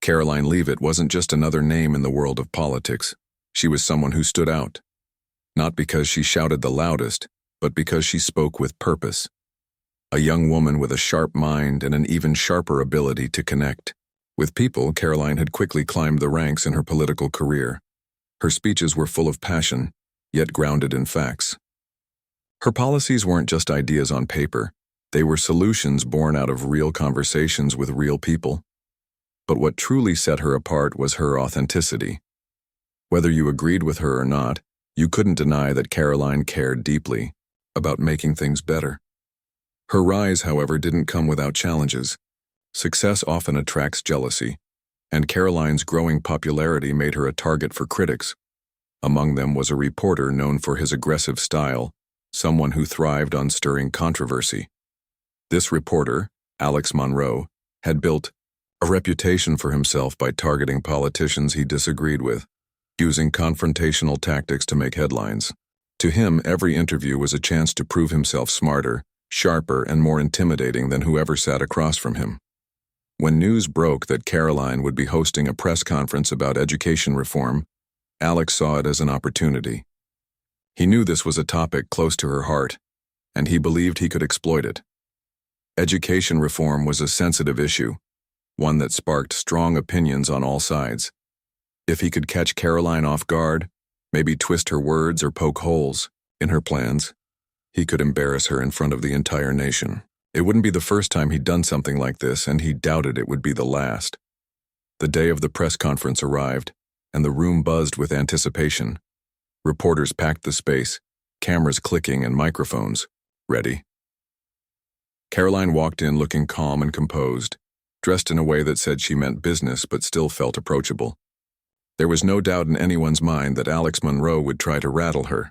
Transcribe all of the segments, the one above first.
Karoline Leavitt wasn't just another name in the world of politics. She was someone who stood out. Not because she shouted the loudest, but because she spoke with purpose. A young woman with a sharp mind and an even sharper ability to connect. With people, Karoline had quickly climbed the ranks in her political career. Her speeches were full of passion, yet grounded in facts. Her policies weren't just ideas on paper. They were solutions born out of real conversations with real people. But what truly set her apart was her authenticity. Whether you agreed with her or not, you couldn't deny that Karoline cared deeply about making things better. Her rise, however, didn't come without challenges. Success often attracts jealousy, and Karoline's growing popularity made her a target for critics. Among them was a reporter known for his aggressive style, someone who thrived on stirring controversy. This reporter, Alex Monroe, had built a reputation for himself by targeting politicians he disagreed with, using confrontational tactics to make headlines. To him, every interview was a chance to prove himself smarter, sharper, and more intimidating than whoever sat across from him. When news broke that Karoline would be hosting a press conference about education reform, Alex saw it as an opportunity. He knew this was a topic close to her heart, and he believed he could exploit it. Education reform was a sensitive issue, one that sparked strong opinions on all sides. If he could catch Karoline off guard, maybe twist her words or poke holes in her plans, he could embarrass her in front of the entire nation. It wouldn't be the first time he'd done something like this, and he doubted it would be the last. The day of the press conference arrived, and the room buzzed with anticipation. Reporters packed the space, cameras clicking and microphones ready. Karoline walked in looking calm and composed, dressed in a way that said she meant business but still felt approachable. There was no doubt in anyone's mind that Alex Monroe would try to rattle her.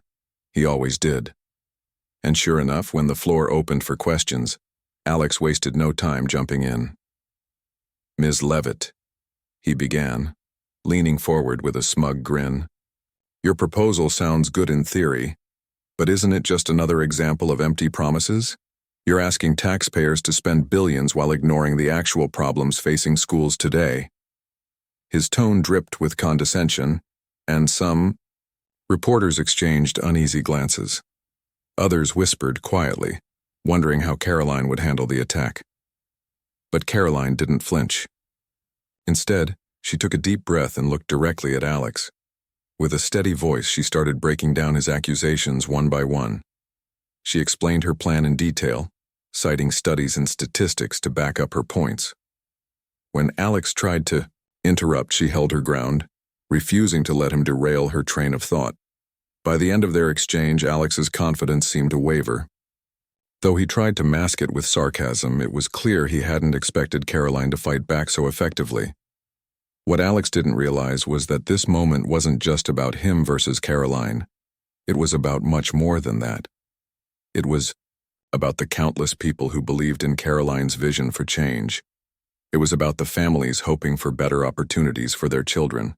He always did. And sure enough, when the floor opened for questions, Alex wasted no time jumping in. "Ms. Leavitt," he began, leaning forward with a smug grin. "Your proposal sounds good in theory, but isn't it just another example of empty promises? You're asking taxpayers to spend billions while ignoring the actual problems facing schools today." His tone dripped with condescension, and some reporters exchanged uneasy glances. Others whispered quietly, wondering how Karoline would handle the attack. But Karoline didn't flinch. Instead, she took a deep breath and looked directly at Alex. With a steady voice, she started breaking down his accusations one by one. She explained her plan in detail, citing studies and statistics to back up her points. When Alex tried to interrupt, she held her ground, refusing to let him derail her train of thought. By the end of their exchange, Alex's confidence seemed to waver. Though he tried to mask it with sarcasm, it was clear he hadn't expected Karoline to fight back so effectively. What Alex didn't realize was that this moment wasn't just about him versus Karoline. It was about much more than that. It was about the countless people who believed in Karoline's vision for change. It was about the families hoping for better opportunities for their children.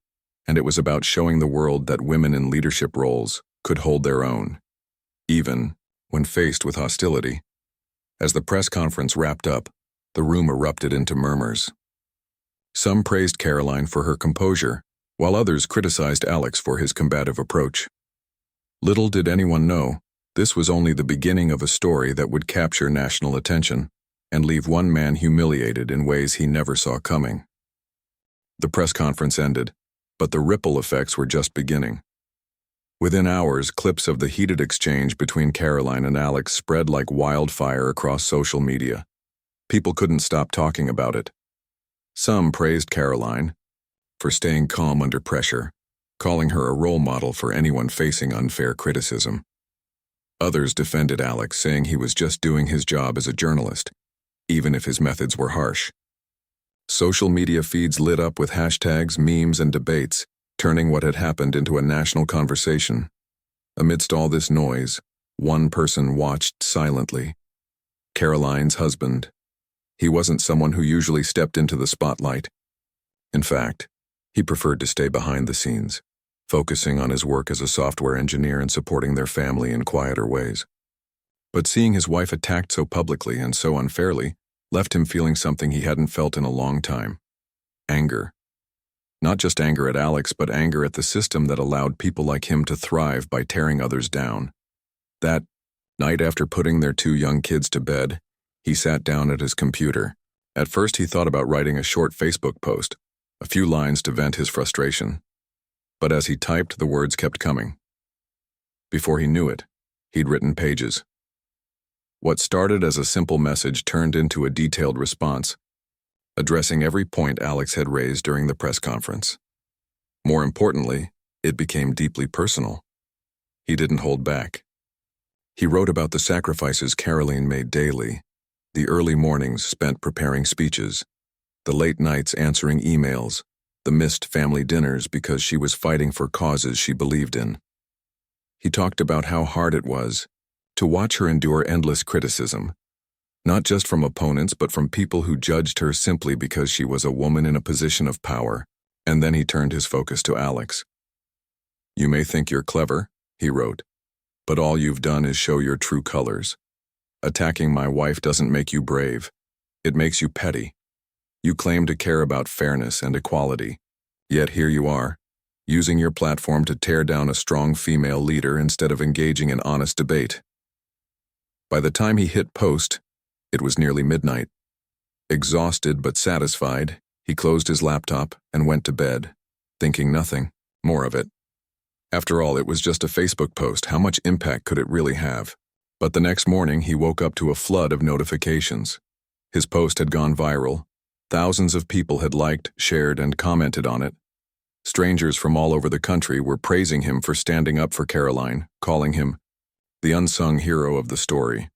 And it was about showing the world that women in leadership roles could hold their own, even when faced with hostility. As the press conference wrapped up, the room erupted into murmurs. Some praised Karoline for her composure, while others criticized Alex for his combative approach. Little did anyone know, this was only the beginning of a story that would capture national attention and leave one man humiliated in ways he never saw coming. The press conference ended, but the ripple effects were just beginning. Within hours, clips of the heated exchange between Karoline and Alex spread like wildfire across social media. People couldn't stop talking about it. Some praised Karoline for staying calm under pressure, calling her a role model for anyone facing unfair criticism. Others defended Alex, saying he was just doing his job as a journalist, even if his methods were harsh. Social media feeds lit up with hashtags, memes, and debates, turning what had happened into a national conversation. Amidst all this noise, one person watched silently. Karoline's husband. He wasn't someone who usually stepped into the spotlight. In fact, he preferred to stay behind the scenes, focusing on his work as a software engineer and supporting their family in quieter ways. But seeing his wife attacked so publicly and so unfairly left him feeling something he hadn't felt in a long time: anger, Not just anger at Alex, but anger at the system that allowed people like him to thrive by tearing others down. That night, after putting their 2 young kids to bed, he sat down at his computer. At first, he thought about writing a short Facebook post, a few lines to vent his frustration. But as he typed, the words kept coming. Before he knew it, he'd written pages. What started as a simple message turned into a detailed response, addressing every point Alex had raised during the press conference. More importantly, it became deeply personal. He didn't hold back. He wrote about the sacrifices Karoline made daily, the early mornings spent preparing speeches, the late nights answering emails, the missed family dinners because she was fighting for causes she believed in. He talked about how hard it was to watch her endure endless criticism, not just from opponents but from people who judged her simply because she was a woman in a position of power. And then he turned his focus to Alex. "You may think you're clever," he wrote, "but all you've done is show your true colors. Attacking my wife doesn't make you brave. It makes you petty. You claim to care about fairness and equality, yet here you are, using your platform to tear down a strong female leader instead of engaging in honest debate." By the time he hit post, it was nearly midnight. Exhausted but satisfied, he closed his laptop and went to bed, thinking nothing more of it. After all, it was just a Facebook post. How much impact could it really have? But the next morning, he woke up to a flood of notifications. His post had gone viral. Thousands of people had liked, shared, and commented on it. Strangers from all over the country were praising him for standing up for Karoline, calling him the unsung hero of the story.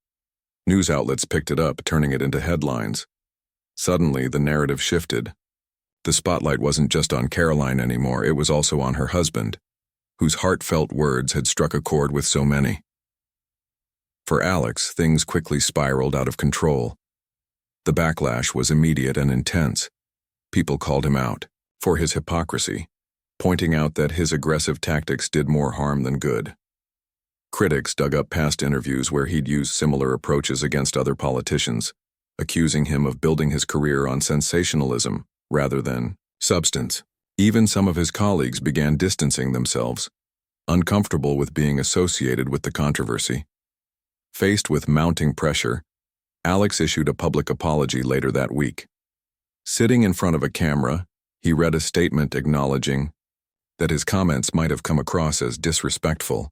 News outlets picked it up, turning it into headlines. Suddenly, the narrative shifted. The spotlight wasn't just on Karoline anymore, it was also on her husband, whose heartfelt words had struck a chord with so many. For Alex, things quickly spiraled out of control. The backlash was immediate and intense. People called him out for his hypocrisy, pointing out that his aggressive tactics did more harm than good. Critics dug up past interviews where he'd used similar approaches against other politicians, accusing him of building his career on sensationalism rather than substance. Even some of his colleagues began distancing themselves, uncomfortable with being associated with the controversy. Faced with mounting pressure, Alex issued a public apology later that week. Sitting in front of a camera, he read a statement acknowledging that his comments might have come across as disrespectful,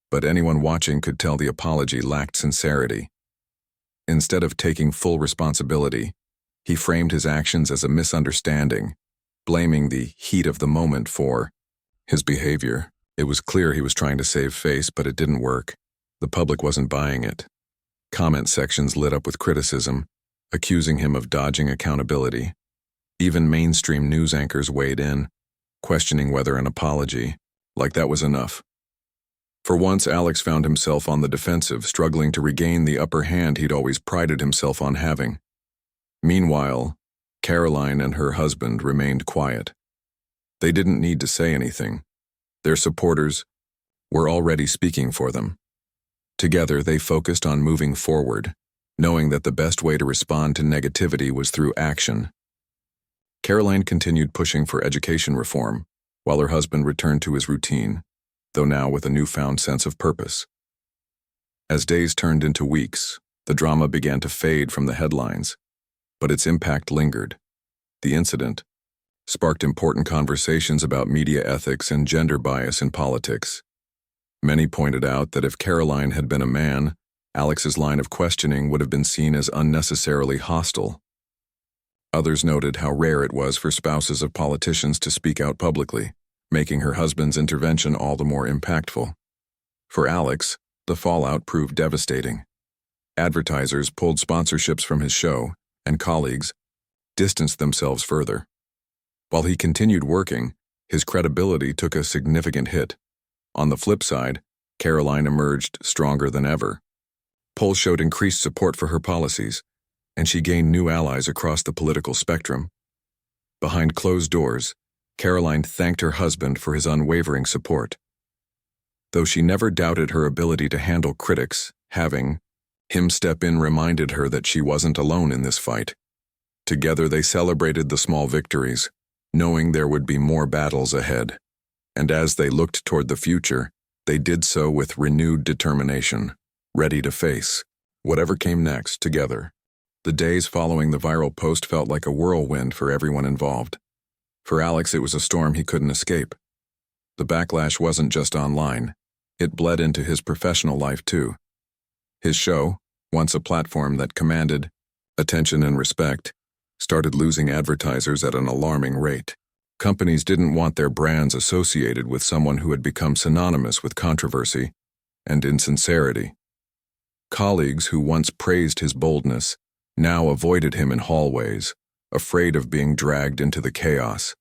but anyone watching could tell the apology lacked sincerity. Instead of taking full responsibility, he framed his actions as a misunderstanding, blaming the heat of the moment for his behavior. It was clear he was trying to save face, but it didn't work. The public wasn't buying it. Comment sections lit up with criticism, accusing him of dodging accountability. Even mainstream news anchors weighed in, questioning whether an apology, like that, was enough. For once, Alex found himself on the defensive, struggling to regain the upper hand he'd always prided himself on having. Meanwhile, Karoline and her husband remained quiet. They didn't need to say anything. Their supporters were already speaking for them. Together, they focused on moving forward, knowing that the best way to respond to negativity was through action. Karoline continued pushing for education reform, while her husband returned to his routine, though now with a newfound sense of purpose. As days turned into weeks, the drama began to fade from the headlines, but its impact lingered. The incident sparked important conversations about media ethics and gender bias in politics. Many pointed out that if Karoline had been a man, Alex's line of questioning would have been seen as unnecessarily hostile. Others noted how rare it was for spouses of politicians to speak out publicly, making her husband's intervention all the more impactful. For Alex, the fallout proved devastating. Advertisers pulled sponsorships from his show, and colleagues distanced themselves further. While he continued working, his credibility took a significant hit. On the flip side, Karoline emerged stronger than ever. Polls showed increased support for her policies, and she gained new allies across the political spectrum. Behind closed doors, Karoline thanked her husband for his unwavering support. Though she never doubted her ability to handle critics, having him step in reminded her that she wasn't alone in this fight. Together they celebrated the small victories, knowing there would be more battles ahead. And as they looked toward the future, they did so with renewed determination, ready to face whatever came next together. The days following the viral post felt like a whirlwind for everyone involved. For Alex, it was a storm he couldn't escape. The backlash wasn't just online. It bled into his professional life too. His show, once a platform that commanded attention and respect, started losing advertisers at an alarming rate. Companies didn't want their brands associated with someone who had become synonymous with controversy and insincerity. Colleagues who once praised his boldness now avoided him in hallways, afraid of being dragged into the chaos.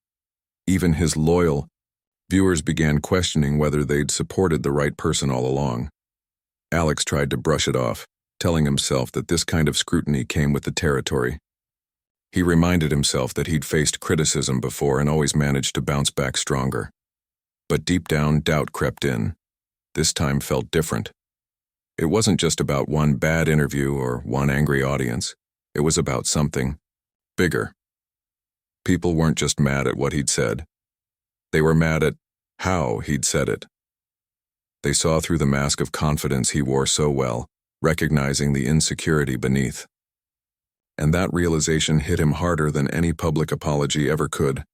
Even his loyal viewers began questioning whether they'd supported the right person all along. Alex tried to brush it off, telling himself that this kind of scrutiny came with the territory. He reminded himself that he'd faced criticism before and always managed to bounce back stronger. But deep down, doubt crept in. This time felt different. It wasn't just about one bad interview or one angry audience. It was about something bigger. People weren't just mad at what he'd said. They were mad at how he'd said it. They saw through the mask of confidence he wore so well, recognizing the insecurity beneath. And that realization hit him harder than any public apology ever could.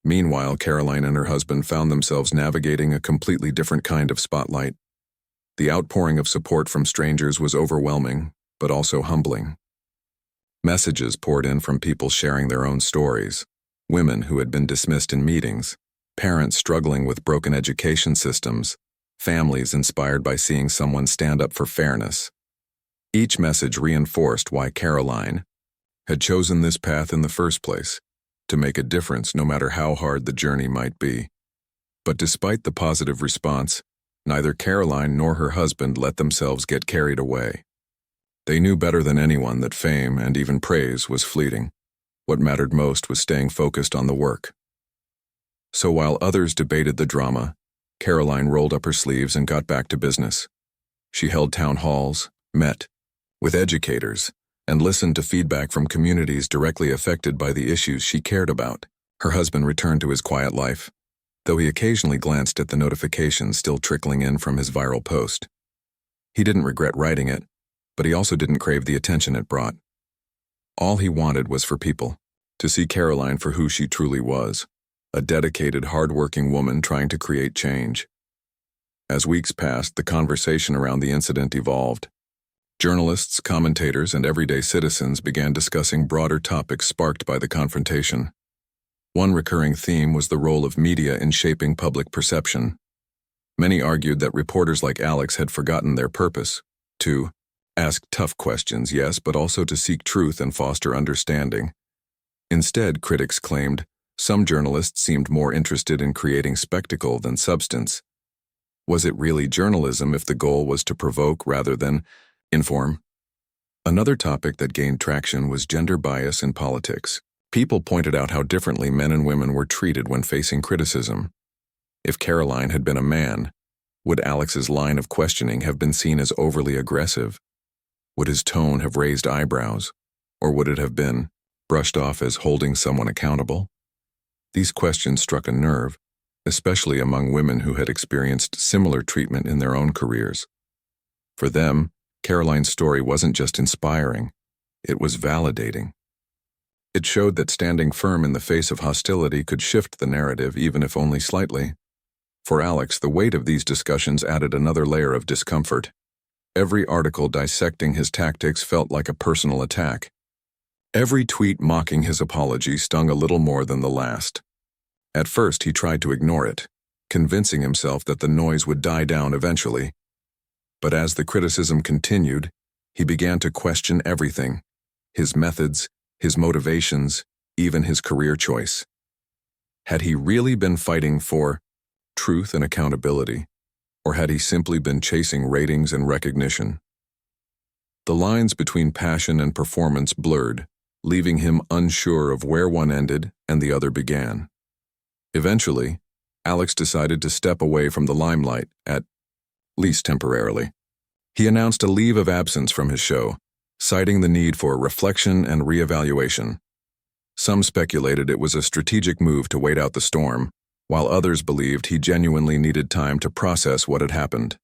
Meanwhile, Karoline and her husband found themselves navigating a completely different kind of spotlight. The outpouring of support from strangers was overwhelming, but also humbling. Messages poured in from people sharing their own stories, women who had been dismissed in meetings, parents struggling with broken education systems, families inspired by seeing someone stand up for fairness. Each message reinforced why Karoline had chosen this path in the first place, to make a difference no matter how hard the journey might be. But despite the positive response, neither Karoline nor her husband let themselves get carried away. They knew better than anyone that fame and even praise was fleeting. What mattered most was staying focused on the work. So while others debated the drama, Karoline rolled up her sleeves and got back to business. She held town halls, met with educators, and listened to feedback from communities directly affected by the issues she cared about. Her husband returned to his quiet life, though he occasionally glanced at the notifications still trickling in from his viral post. He didn't regret writing it, but he also didn't crave the attention it brought. All he wanted was for people to see Karoline for who she truly was, a dedicated, hard-working woman trying to create change. As weeks passed, the conversation around the incident evolved. Journalists, commentators, and everyday citizens began discussing broader topics sparked by the confrontation. One recurring theme was the role of media in shaping public perception. Many argued that reporters like Alex had forgotten their purpose: to ask tough questions, yes, but also to seek truth and foster understanding. Instead, critics claimed, some journalists seemed more interested in creating spectacle than substance. Was it really journalism if the goal was to provoke rather than inform? Another topic that gained traction was gender bias in politics. People pointed out how differently men and women were treated when facing criticism. If Karoline had been a man, would Alex's line of questioning have been seen as overly aggressive? Would his tone have raised eyebrows? Or would it have been brushed off as holding someone accountable? These questions struck a nerve, especially among women who had experienced similar treatment in their own careers. For them, Karoline's story wasn't just inspiring, it was validating. It showed that standing firm in the face of hostility could shift the narrative, even if only slightly. For Alex, the weight of these discussions added another layer of discomfort. Every article dissecting his tactics felt like a personal attack. Every tweet mocking his apology stung a little more than the last. At first, he tried to ignore it, convincing himself that the noise would die down eventually. But as the criticism continued, he began to question everything: his methods, his motivations, even his career choice. Had he really been fighting for truth and accountability, or had he simply been chasing ratings and recognition? The lines between passion and performance blurred, leaving him unsure of where one ended and the other began. Eventually, Alex decided to step away from the limelight, at least temporarily. He announced a leave of absence from his show, citing the need for reflection and reevaluation. Some speculated it was a strategic move to wait out the storm, while others believed he genuinely needed time to process what had happened.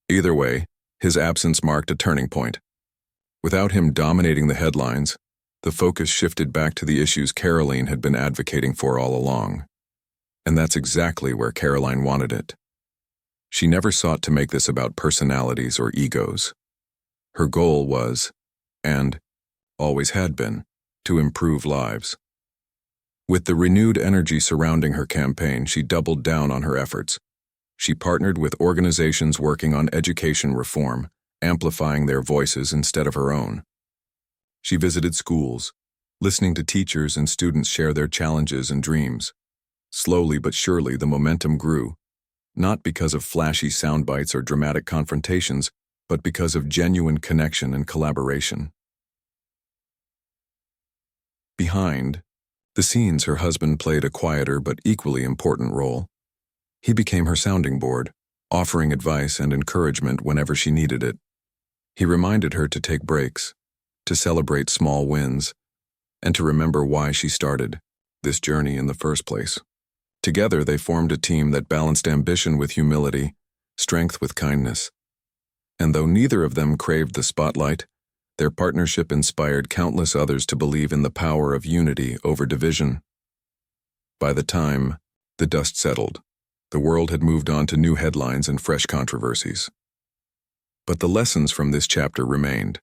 Either way, his absence marked a turning point. Without him dominating the headlines, the focus shifted back to the issues Karoline had been advocating for all along. And that's exactly where Karoline wanted it. She never sought to make this about personalities or egos. Her goal was, and always had been, to improve lives. With the renewed energy surrounding her campaign, she doubled down on her efforts. She partnered with organizations working on education reform, amplifying their voices instead of her own. She visited schools, listening to teachers and students share their challenges and dreams. Slowly but surely, the momentum grew, not because of flashy sound bites or dramatic confrontations, but because of genuine connection and collaboration. Behind the scenes, her husband played a quieter but equally important role. He became her sounding board, offering advice and encouragement whenever she needed it. He reminded her to take breaks, to celebrate small wins, and to remember why she started this journey in the first place. Together, they formed a team that balanced ambition with humility, strength with kindness. And though neither of them craved the spotlight, their partnership inspired countless others to believe in the power of unity over division. By the time the dust settled, the world had moved on to new headlines and fresh controversies. But the lessons from this chapter remained.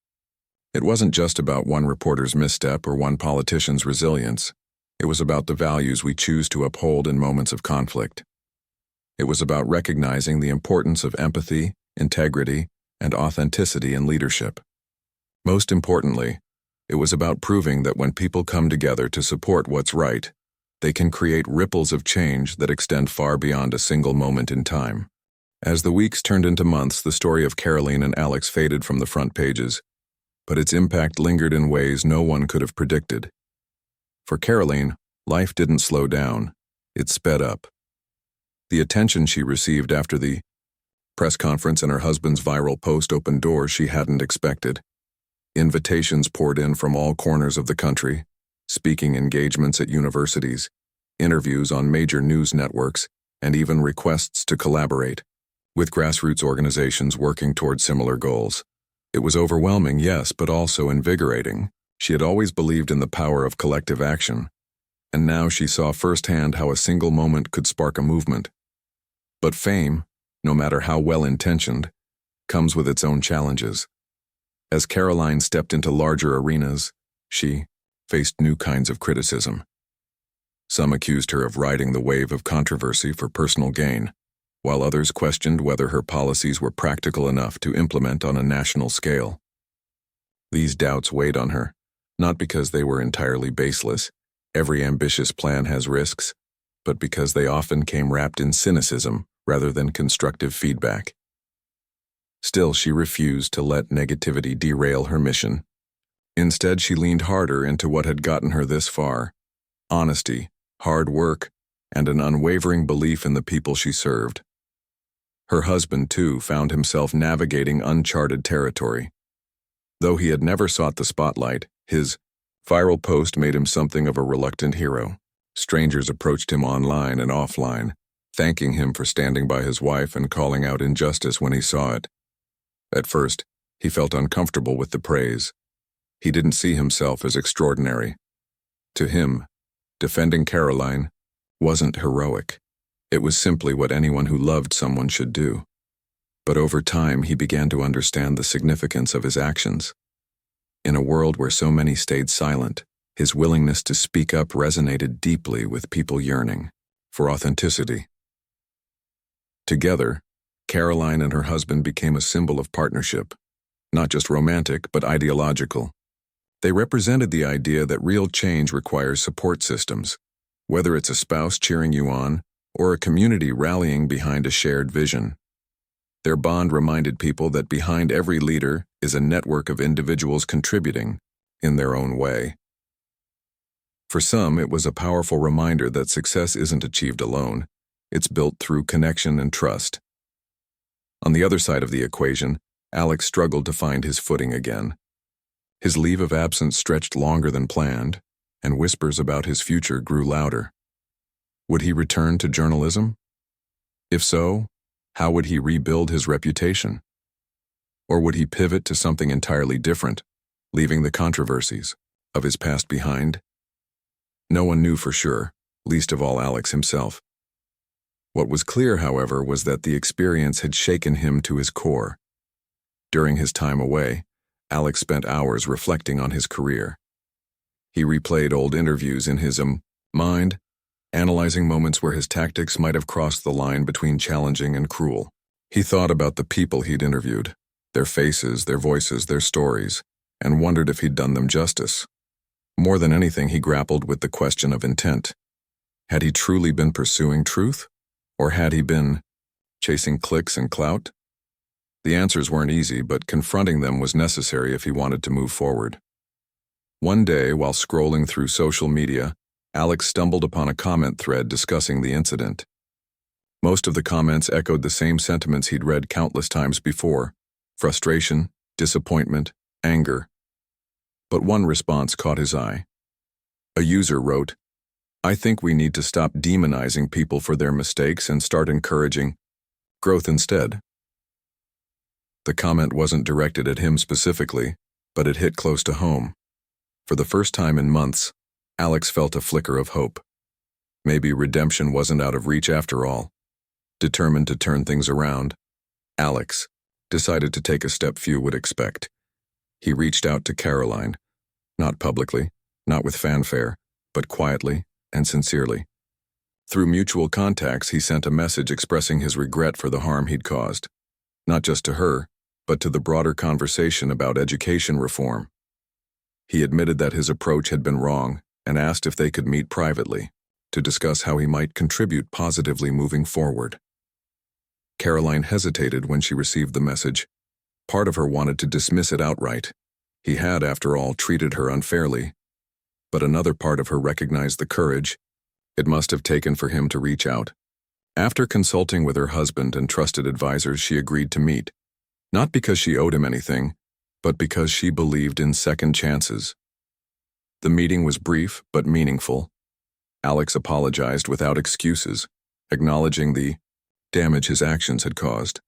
It wasn't just about one reporter's misstep or one politician's resilience. It was about the values we choose to uphold in moments of conflict. It was about recognizing the importance of empathy, integrity, and authenticity in leadership. Most importantly, it was about proving that when people come together to support what's right, they can create ripples of change that extend far beyond a single moment in time. As the weeks turned into months, the story of Karoline and Alex faded from the front pages, but its impact lingered in ways no one could have predicted. For Karoline, life didn't slow down, it sped up. The attention she received after the press conference and her husband's viral post opened doors she hadn't expected. Invitations poured in from all corners of the country, speaking engagements at universities, interviews on major news networks, and even requests to collaborate with grassroots organizations working toward similar goals. It was overwhelming, yes, but also invigorating. She had always believed in the power of collective action, and now she saw firsthand how a single moment could spark a movement. But fame, no matter how well-intentioned, comes with its own challenges. As Karoline stepped into larger arenas, she faced new kinds of criticism. Some accused her of riding the wave of controversy for personal gain, while others questioned whether her policies were practical enough to implement on a national scale. These doubts weighed on her, not because they were entirely baseless, every ambitious plan has risks, but because they often came wrapped in cynicism rather than constructive feedback. Still, she refused to let negativity derail her mission. Instead, she leaned harder into what had gotten her this far: honesty, hard work, and an unwavering belief in the people she served. Her husband, too, found himself navigating uncharted territory. Though he had never sought the spotlight, his viral post made him something of a reluctant hero. Strangers approached him online and offline, thanking him for standing by his wife and calling out injustice when he saw it. At first, he felt uncomfortable with the praise. He didn't see himself as extraordinary. To him, defending Karoline wasn't heroic. It was simply what anyone who loved someone should do. But over time, he began to understand the significance of his actions. In a world where so many stayed silent, his willingness to speak up resonated deeply with people yearning for authenticity. Together, Karoline and her husband became a symbol of partnership, not just romantic, but ideological. They represented the idea that real change requires support systems, whether it's a spouse cheering you on or a community rallying behind a shared vision. Their bond reminded people that behind every leader is a network of individuals contributing in their own way. For some, it was a powerful reminder that success isn't achieved alone. It's built through connection and trust. On the other side of the equation, Alex struggled to find his footing again. His leave of absence stretched longer than planned, and whispers about his future grew louder. Would he return to journalism? If so, how would he rebuild his reputation? Or would he pivot to something entirely different, leaving the controversies of his past behind? No one knew for sure, least of all Alex himself. What was clear, however, was that the experience had shaken him to his core. During his time away, Alex spent hours reflecting on his career. He replayed old interviews in his mind, analyzing moments where his tactics might have crossed the line between challenging and cruel. He thought about the people he'd interviewed, their faces, their voices, their stories, and wondered if he'd done them justice. More than anything, he grappled with the question of intent. Had he truly been pursuing truth? Or had he been chasing clicks and clout? The answers weren't easy, but confronting them was necessary if he wanted to move forward. One day, while scrolling through social media, Alex stumbled upon a comment thread discussing the incident. Most of the comments echoed the same sentiments he'd read countless times before: frustration, disappointment, anger. But one response caught his eye. A user wrote, "I think we need to stop demonizing people for their mistakes and start encouraging growth instead." The comment wasn't directed at him specifically, but it hit close to home. For the first time in months, Alex felt a flicker of hope. Maybe redemption wasn't out of reach after all. Determined to turn things around, Alex decided to take a step few would expect. He reached out to Karoline, not publicly, not with fanfare, but quietly and sincerely. Through mutual contacts, he sent a message expressing his regret for the harm he'd caused, not just to her, but to the broader conversation about education reform. He admitted that his approach had been wrong and asked if they could meet privately to discuss how he might contribute positively moving forward. Karoline hesitated when she received the message. Part of her wanted to dismiss it outright. He had, after all, treated her unfairly. But another part of her recognized the courage it must have taken for him to reach out. After consulting with her husband and trusted advisors, she agreed to meet, not because she owed him anything, but because she believed in second chances. The meeting was brief but meaningful. Alex apologized without excuses, acknowledging the damage his actions had caused.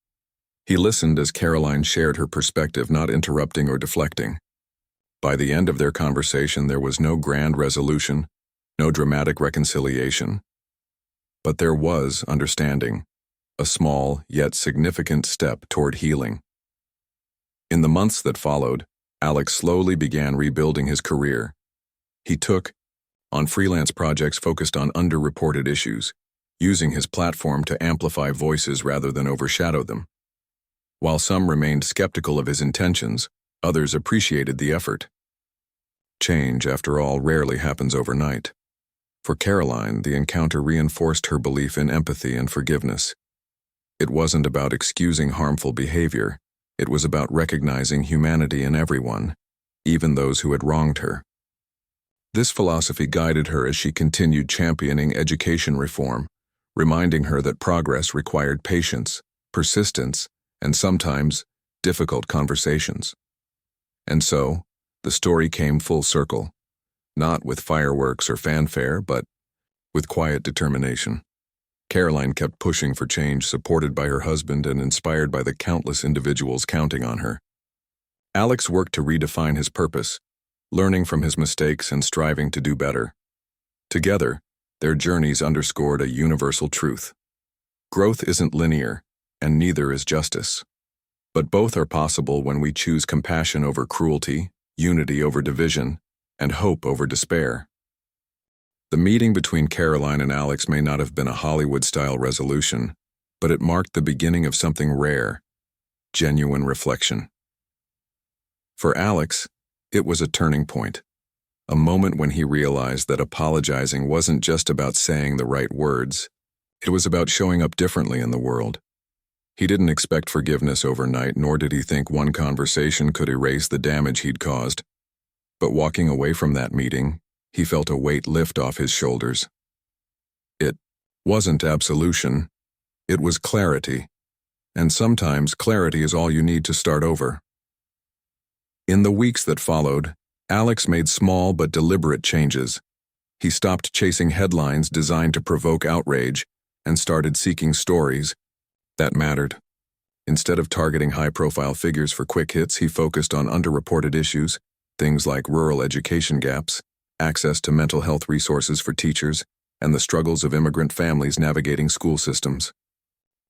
He listened as Karoline shared her perspective, not interrupting or deflecting. By the end of their conversation, there was no grand resolution, no dramatic reconciliation. But there was understanding, a small yet significant step toward healing. In the months that followed, Alex slowly began rebuilding his career. He took on freelance projects focused on underreported issues, using his platform to amplify voices rather than overshadow them. While some remained skeptical of his intentions, others appreciated the effort. Change, after all, rarely happens overnight. For Karoline, the encounter reinforced her belief in empathy and forgiveness. It wasn't about excusing harmful behavior. It was about recognizing humanity in everyone, even those who had wronged her. This philosophy guided her as she continued championing education reform, reminding her that progress required patience, persistence, and sometimes difficult conversations. And so, the story came full circle, not with fireworks or fanfare, but with quiet determination. Karoline kept pushing for change, supported by her husband and inspired by the countless individuals counting on her. Alex worked to redefine his purpose, learning from his mistakes and striving to do better. Together, their journeys underscored a universal truth. Growth isn't linear, and neither is justice. But both are possible when we choose compassion over cruelty, unity over division, and hope over despair. The meeting between Karoline and Alex may not have been a Hollywood-style resolution, but it marked the beginning of something rare, genuine reflection. For Alex, it was a turning point, a moment when he realized that apologizing wasn't just about saying the right words, it was about showing up differently in the world. He didn't expect forgiveness overnight, nor did he think one conversation could erase the damage he'd caused. But walking away from that meeting, he felt a weight lift off his shoulders. It wasn't absolution, it was clarity. And sometimes clarity is all you need to start over. In the weeks that followed, Alex made small but deliberate changes. He stopped chasing headlines designed to provoke outrage and started seeking stories that mattered. Instead of targeting high-profile figures for quick hits, he focused on underreported issues, things like rural education gaps, access to mental health resources for teachers, and the struggles of immigrant families navigating school systems.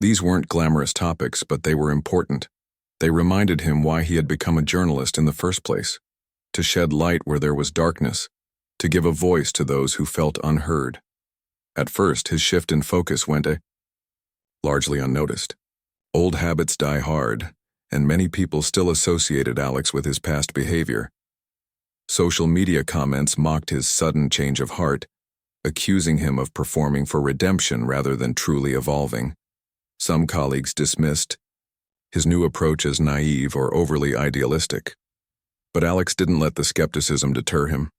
These weren't glamorous topics, but they were important. They reminded him why he had become a journalist in the first place: to shed light where there was darkness, to give a voice to those who felt unheard. At first, his shift in focus went largely unnoticed. Old habits die hard, and many people still associated Alex with his past behavior. Social media comments mocked his sudden change of heart, accusing him of performing for redemption rather than truly evolving. Some colleagues dismissed his new approach as naive or overly idealistic. But Alex didn't let the skepticism deter him.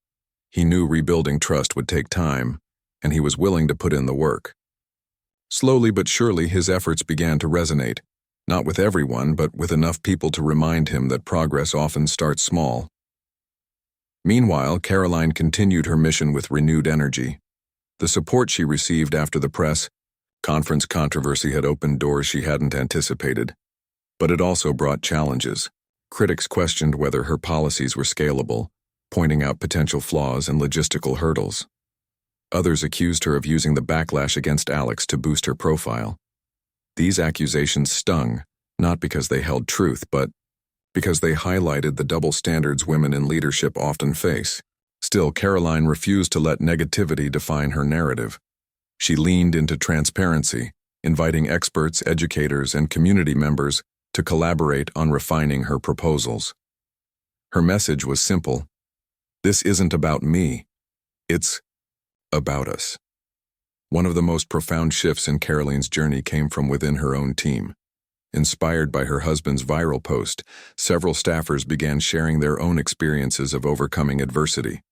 He knew rebuilding trust would take time, and he was willing to put in the work. Slowly but surely, his efforts began to resonate, not with everyone, but with enough people to remind him that progress often starts small. Meanwhile, Karoline continued her mission with renewed energy. The support she received after the press conference controversy had opened doors she hadn't anticipated, but it also brought challenges. Critics questioned whether her policies were scalable, pointing out potential flaws and logistical hurdles. Others accused her of using the backlash against Alex to boost her profile. These accusations stung, not because they held truth, but because they highlighted the double standards women in leadership often face. Still, Karoline refused to let negativity define her narrative. She leaned into transparency, inviting experts, educators, and community members to collaborate on refining her proposals. Her message was simple: this isn't about me, it's about us. One of the most profound shifts in Karoline's journey came from within her own team. Inspired by her husband's viral post, several staffers began sharing their own experiences of overcoming adversity.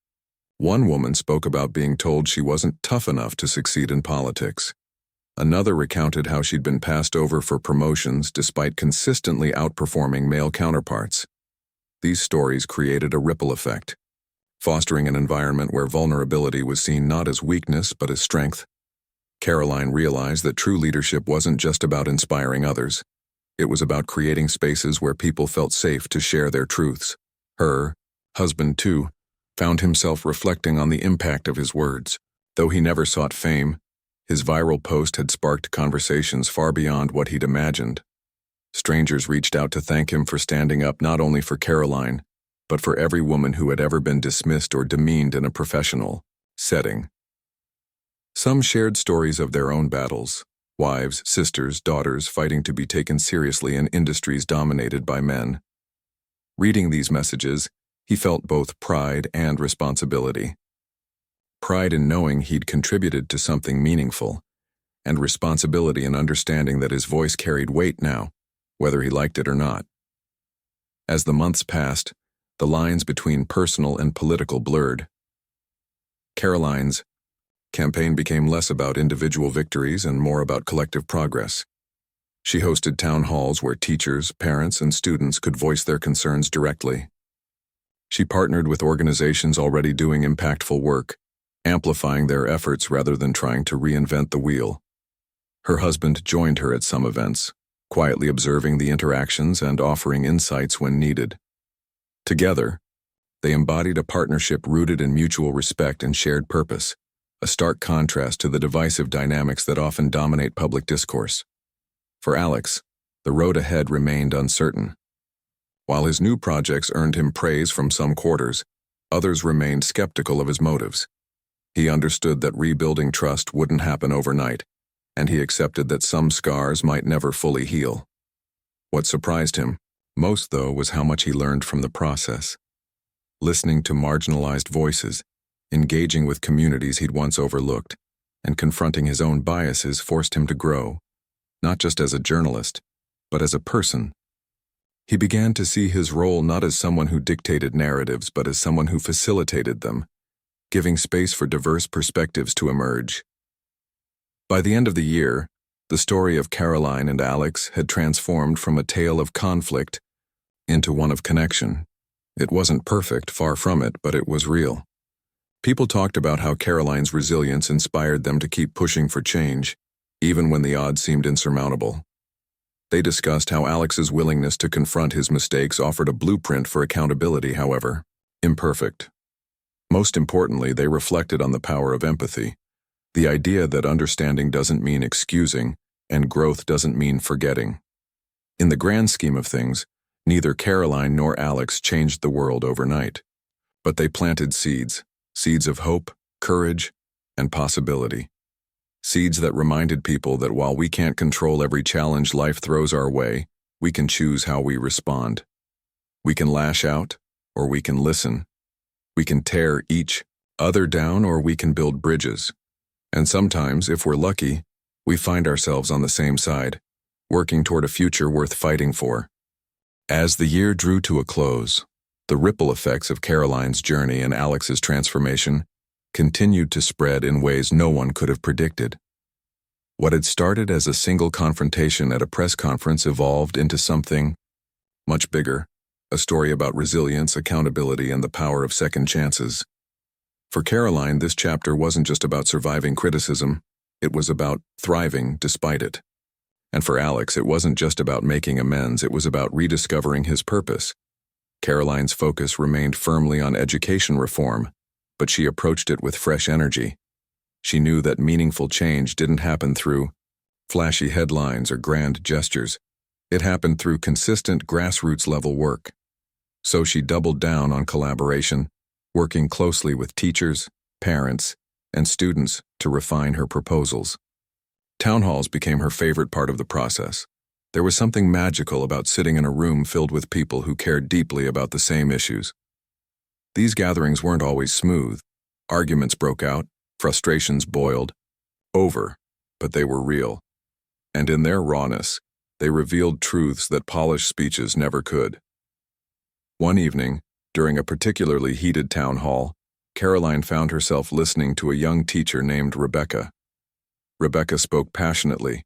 One woman spoke about being told she wasn't tough enough to succeed in politics. Another recounted how she'd been passed over for promotions despite consistently outperforming male counterparts. These stories created a ripple effect, fostering an environment where vulnerability was seen not as weakness but as strength. Karoline realized that true leadership wasn't just about inspiring others. It was about creating spaces where people felt safe to share their truths. Her husband, too, found himself reflecting on the impact of his words. Though he never sought fame, his viral post had sparked conversations far beyond what he'd imagined. Strangers reached out to thank him for standing up not only for Karoline, but for every woman who had ever been dismissed or demeaned in a professional setting. Some shared stories of their own battles: wives, sisters, daughters fighting to be taken seriously in industries dominated by men. Reading these messages, he felt both pride and responsibility. Pride in knowing he'd contributed to something meaningful, and responsibility in understanding that his voice carried weight now, whether he liked it or not. As the months passed, the lines between personal and political blurred. Karoline's campaign became less about individual victories and more about collective progress. She hosted town halls where teachers, parents, and students could voice their concerns directly. She partnered with organizations already doing impactful work, amplifying their efforts rather than trying to reinvent the wheel. Her husband joined her at some events, quietly observing the interactions and offering insights when needed. Together, they embodied a partnership rooted in mutual respect and shared purpose, a stark contrast to the divisive dynamics that often dominate public discourse. For Alex, the road ahead remained uncertain. While his new projects earned him praise from some quarters, others remained skeptical of his motives. He understood that rebuilding trust wouldn't happen overnight, and he accepted that some scars might never fully heal. What surprised him most, though, was how much he learned from the process. Listening to marginalized voices, engaging with communities he'd once overlooked, and confronting his own biases forced him to grow, not just as a journalist, but as a person. He began to see his role not as someone who dictated narratives, but as someone who facilitated them, giving space for diverse perspectives to emerge. By the end of the year, the story of Karoline and Alex had transformed from a tale of conflict into one of connection. It wasn't perfect, far from it, but it was real. People talked about how Karoline's resilience inspired them to keep pushing for change, even when the odds seemed insurmountable. They discussed how Alex's willingness to confront his mistakes offered a blueprint for accountability, however imperfect. Most importantly, they reflected on the power of empathy, the idea that understanding doesn't mean excusing, and growth doesn't mean forgetting. In the grand scheme of things, neither Karoline nor Alex changed the world overnight. But they planted seeds of hope, courage, and possibility. Seeds that reminded people that while we can't control every challenge life throws our way, we can choose how we respond. We can lash out, or we can listen. We can tear each other down, or we can build bridges. And sometimes, if we're lucky, we find ourselves on the same side, working toward a future worth fighting for. As the year drew to a close, the ripple effects of Karoline's journey and Alex's transformation continued to spread in ways no one could have predicted. What had started as a single confrontation at a press conference evolved into something much bigger, a story about resilience, accountability, and the power of second chances. For Karoline, this chapter wasn't just about surviving criticism, it was about thriving despite it. And for Alex, it wasn't just about making amends, it was about rediscovering his purpose. Karoline's focus remained firmly on education reform, but she approached it with fresh energy. She knew that meaningful change didn't happen through flashy headlines or grand gestures. It happened through consistent grassroots-level work. So she doubled down on collaboration, working closely with teachers, parents, and students to refine her proposals. Town halls became her favorite part of the process. There was something magical about sitting in a room filled with people who cared deeply about the same issues. These gatherings weren't always smooth. Arguments broke out, frustrations boiled over, but they were real. And in their rawness, they revealed truths that polished speeches never could. One evening, during a particularly heated town hall, Karoline found herself listening to a young teacher named Rebecca. Rebecca spoke passionately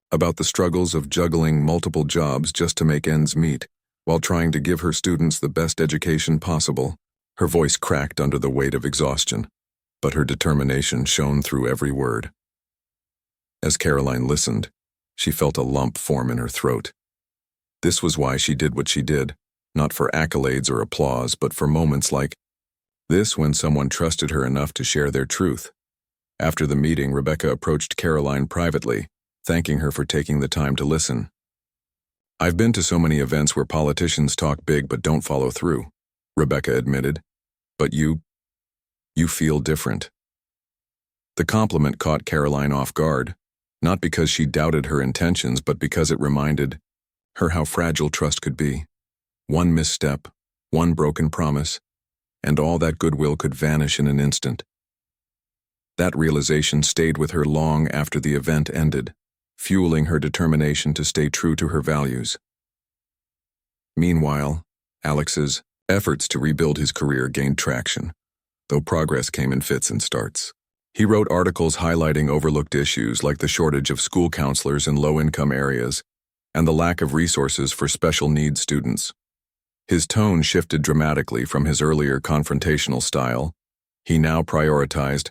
about the struggles of juggling multiple jobs just to make ends meet, while trying to give her students the best education possible. Her voice cracked under the weight of exhaustion, but her determination shone through every word. As Karoline listened, she felt a lump form in her throat. This was why she did what she did, not for accolades or applause, but for moments like this when someone trusted her enough to share their truth. After the meeting, Rebecca approached Karoline privately, thanking her for taking the time to listen. "I've been to so many events where politicians talk big but don't follow through," Rebecca admitted. "But you feel different." The compliment caught Karoline off guard, not because she doubted her intentions, but because it reminded her how fragile trust could be. One misstep, one broken promise, and all that goodwill could vanish in an instant. That realization stayed with her long after the event ended, fueling her determination to stay true to her values. Meanwhile, Alex's efforts to rebuild his career gained traction, though progress came in fits and starts. He wrote articles highlighting overlooked issues like the shortage of school counselors in low-income areas and the lack of resources for special needs students. His tone shifted dramatically from his earlier confrontational style. He now prioritized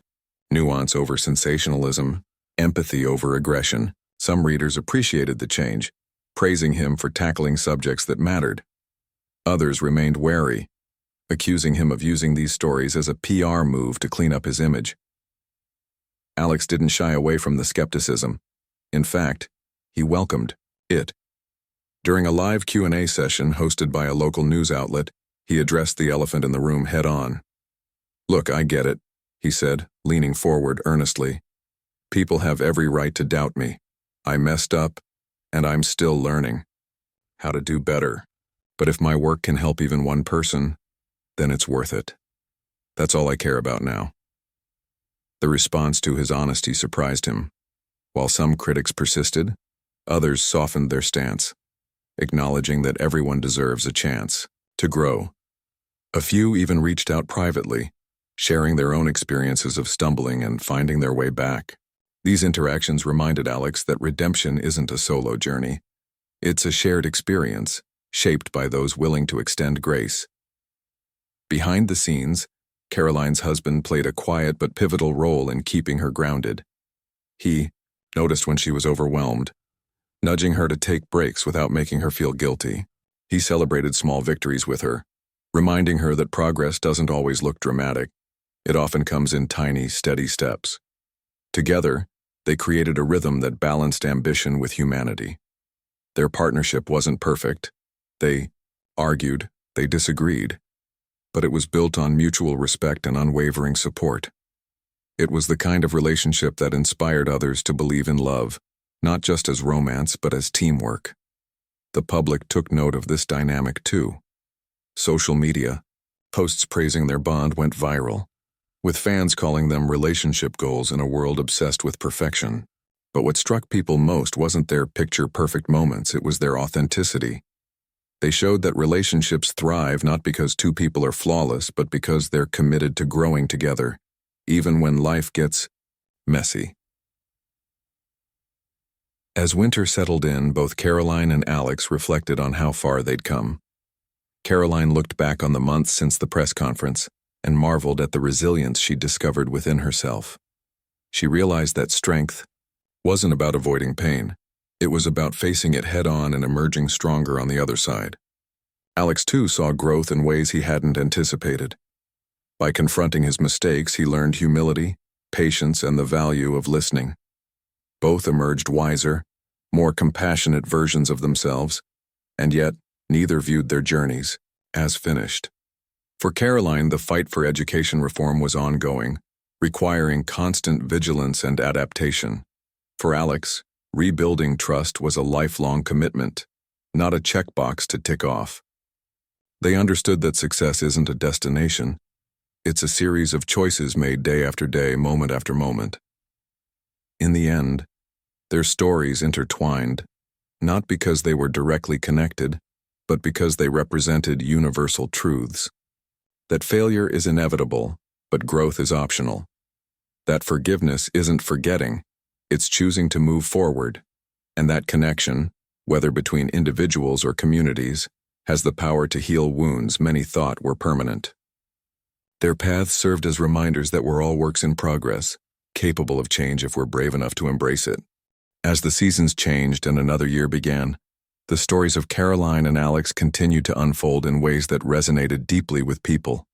nuance over sensationalism, empathy over aggression. Some readers appreciated the change, praising him for tackling subjects that mattered. Others remained wary, accusing him of using these stories as a PR move to clean up his image. Alex didn't shy away from the skepticism. In fact, he welcomed it. During a live Q&A session hosted by a local news outlet, he addressed the elephant in the room head-on. "Look, I get it," he said, leaning forward earnestly. "People have every right to doubt me. I messed up, and I'm still learning how to do better. But if my work can help even one person, then it's worth it. That's all I care about now." The response to his honesty surprised him. While some critics persisted, others softened their stance, acknowledging that everyone deserves a chance to grow. A few even reached out privately, sharing their own experiences of stumbling and finding their way back. These interactions reminded Alex that redemption isn't a solo journey. It's a shared experience, shaped by those willing to extend grace. Behind the scenes, Karoline's husband played a quiet but pivotal role in keeping her grounded. He noticed when she was overwhelmed, nudging her to take breaks without making her feel guilty. He celebrated small victories with her, reminding her that progress doesn't always look dramatic. It often comes in tiny, steady steps. Together, they created a rhythm that balanced ambition with humanity. Their partnership wasn't perfect. They argued, they disagreed, but it was built on mutual respect and unwavering support. It was the kind of relationship that inspired others to believe in love, not just as romance but as teamwork. The public took note of this dynamic too. Social media, posts praising their bond went viral, with fans calling them relationship goals in a world obsessed with perfection. But what struck people most wasn't their picture-perfect moments, it was their authenticity. They showed that relationships thrive not because two people are flawless, but because they're committed to growing together, even when life gets messy. As winter settled in, both Karoline and Alex reflected on how far they'd come. Karoline looked back on the months since the press conference and marveled at the resilience she'd discovered within herself. She realized that strength wasn't about avoiding pain. It was about facing it head-on and emerging stronger on the other side. Alex, too, saw growth in ways he hadn't anticipated. By confronting his mistakes, he learned humility, patience, and the value of listening. Both emerged wiser, more compassionate versions of themselves, and yet neither viewed their journeys as finished. For Karoline, the fight for education reform was ongoing, requiring constant vigilance and adaptation. For Alex, rebuilding trust was a lifelong commitment, not a checkbox to tick off. They understood that success isn't a destination. It's a series of choices made day after day, moment after moment. In the end, their stories intertwined, not because they were directly connected, but because they represented universal truths. That failure is inevitable, but growth is optional. That forgiveness isn't forgetting, it's choosing to move forward. And that connection, whether between individuals or communities, has the power to heal wounds many thought were permanent. Their paths served as reminders that we're all works in progress, capable of change if we're brave enough to embrace it. As the seasons changed and another year began, the stories of Karoline and Alex continued to unfold in ways that resonated deeply with people.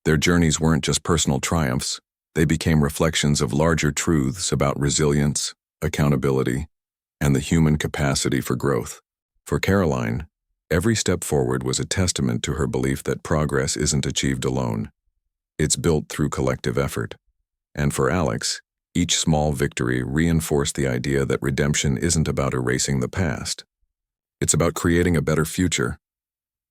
Their journeys weren't just personal triumphs, they became reflections of larger truths about resilience, accountability, and the human capacity for growth. For Karoline, every step forward was a testament to her belief that progress isn't achieved alone. It's built through collective effort. And for Alex, each small victory reinforced the idea that redemption isn't about erasing the past. It's about creating a better future.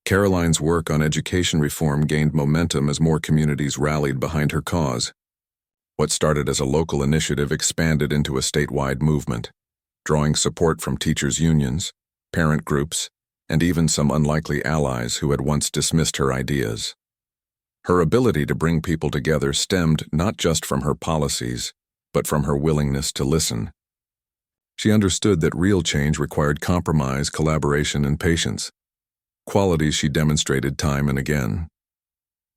Karoline's work on education reform gained momentum as more communities rallied behind her cause. What started as a local initiative expanded into a statewide movement, drawing support from teachers' unions, parent groups, and even some unlikely allies who had once dismissed her ideas. Her ability to bring people together stemmed not just from her policies, but from her willingness to listen. She understood that real change required compromise, collaboration, and patience, qualities she demonstrated time and again.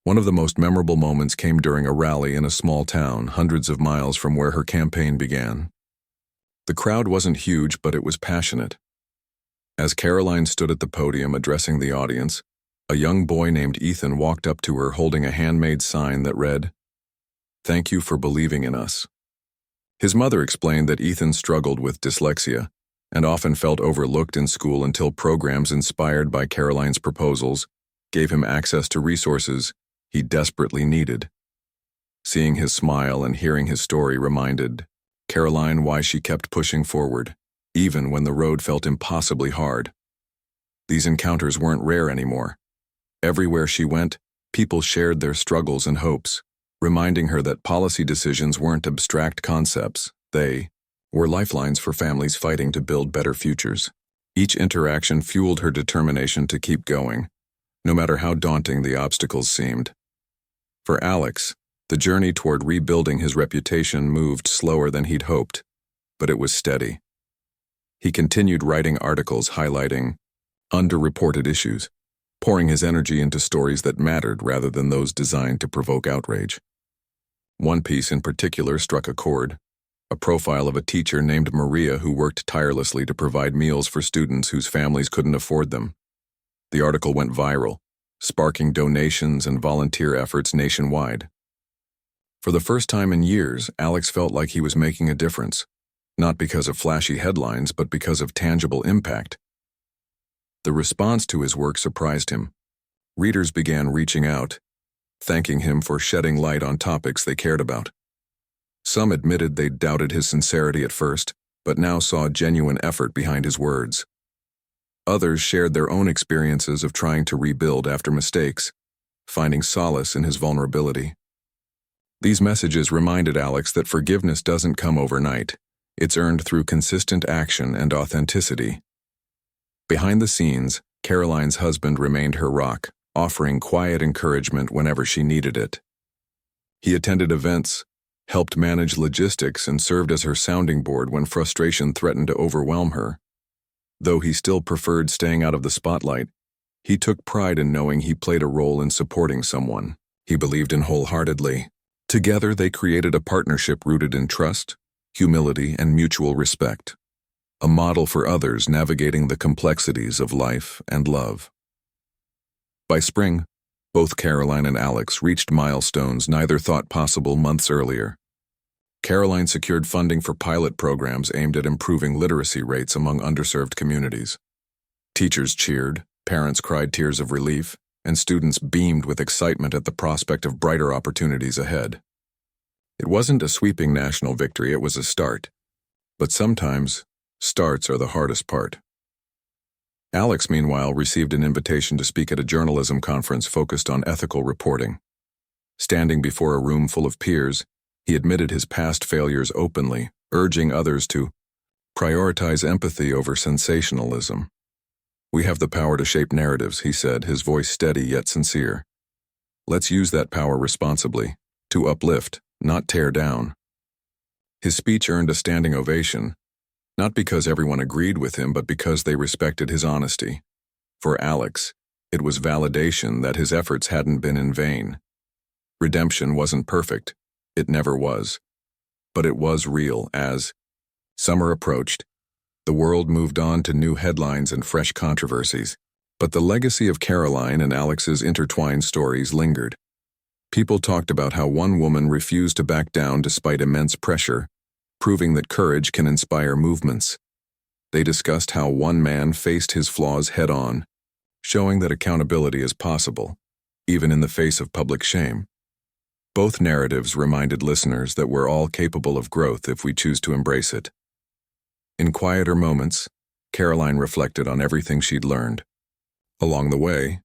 One of the most memorable moments came during a rally in a small town, hundreds of miles from where her campaign began. The crowd wasn't huge, but it was passionate. As Karoline stood at the podium addressing the audience, a young boy named Ethan walked up to her holding a handmade sign that read, "Thank you for believing in us." His mother explained that Ethan struggled with dyslexia and often felt overlooked in school until programs inspired by Karoline's proposals gave him access to resources he desperately needed. Seeing his smile and hearing his story reminded Karoline why she kept pushing forward, even when the road felt impossibly hard. These encounters weren't rare anymore. Everywhere she went, people shared their struggles and hopes, reminding her that policy decisions weren't abstract concepts. They were lifelines for families fighting to build better futures. Each interaction fueled her determination to keep going, no matter how daunting the obstacles seemed. For Alex, the journey toward rebuilding his reputation moved slower than he'd hoped, but it was steady. He continued writing articles highlighting underreported issues, pouring his energy into stories that mattered rather than those designed to provoke outrage. One piece in particular struck a chord, a profile of a teacher named Maria who worked tirelessly to provide meals for students whose families couldn't afford them. The article went viral, sparking donations and volunteer efforts nationwide. For the first time in years, Alex felt like he was making a difference, not because of flashy headlines, but because of tangible impact. The response to his work surprised him. Readers began reaching out, thanking him for shedding light on topics they cared about. Some admitted they'd doubted his sincerity at first, but now saw genuine effort behind his words. Others shared their own experiences of trying to rebuild after mistakes, finding solace in his vulnerability. These messages reminded Alex that forgiveness doesn't come overnight. It's earned through consistent action and authenticity. Behind the scenes, Karoline's husband remained her rock, offering quiet encouragement whenever she needed it. He attended events, helped manage logistics, and served as her sounding board when frustration threatened to overwhelm her. Though he still preferred staying out of the spotlight, he took pride in knowing he played a role in supporting someone he believed in wholeheartedly. Together, they created a partnership rooted in trust, humility, and mutual respect, a model for others navigating the complexities of life and love. By spring, both Karoline and Alex reached milestones neither thought possible months earlier. Karoline secured funding for pilot programs aimed at improving literacy rates among underserved communities. Teachers cheered, parents cried tears of relief, and students beamed with excitement at the prospect of brighter opportunities ahead. It wasn't a sweeping national victory, it was a start. But sometimes, starts are the hardest part. Alex, meanwhile, received an invitation to speak at a journalism conference focused on ethical reporting. Standing before a room full of peers, he admitted his past failures openly, urging others to prioritize empathy over sensationalism. "We have the power to shape narratives," he said, his voice steady yet sincere. "Let's use that power responsibly, to uplift, not tear down." His speech earned a standing ovation, not because everyone agreed with him, but because they respected his honesty. For Alex, it was validation that his efforts hadn't been in vain. Redemption wasn't perfect, it never was. But it was real as summer approached. The world moved on to new headlines and fresh controversies, but the legacy of Karoline and Alex's intertwined stories lingered. People talked about how one woman refused to back down despite immense pressure, proving that courage can inspire movements. They discussed how one man faced his flaws head-on, showing that accountability is possible, even in the face of public shame. Both narratives reminded listeners that we're all capable of growth if we choose to embrace it. In quieter moments, Karoline reflected on everything she'd learned. Along the way,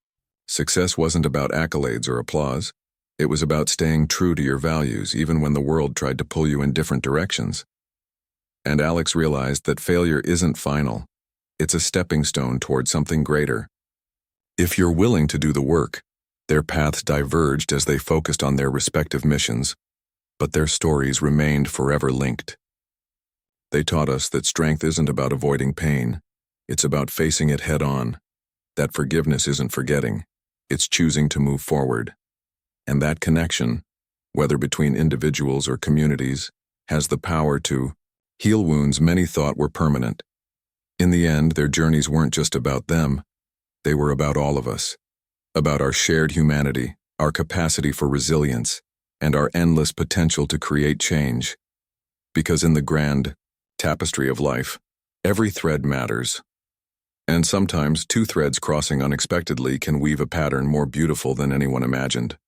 success wasn't about accolades or applause. It was about staying true to your values even when the world tried to pull you in different directions. And Alex realized that failure isn't final. It's a stepping stone toward something greater. If you're willing to do the work, their paths diverged as they focused on their respective missions, but their stories remained forever linked. They taught us that strength isn't about avoiding pain. It's about facing it head-on. That forgiveness isn't forgetting. It's choosing to move forward. And that connection, whether between individuals or communities, has the power to heal wounds many thought were permanent. In the end, their journeys weren't just about them. They were about all of us, about our shared humanity, our capacity for resilience, and our endless potential to create change. Because in the grand tapestry of life, every thread matters. And sometimes two threads crossing unexpectedly can weave a pattern more beautiful than anyone imagined.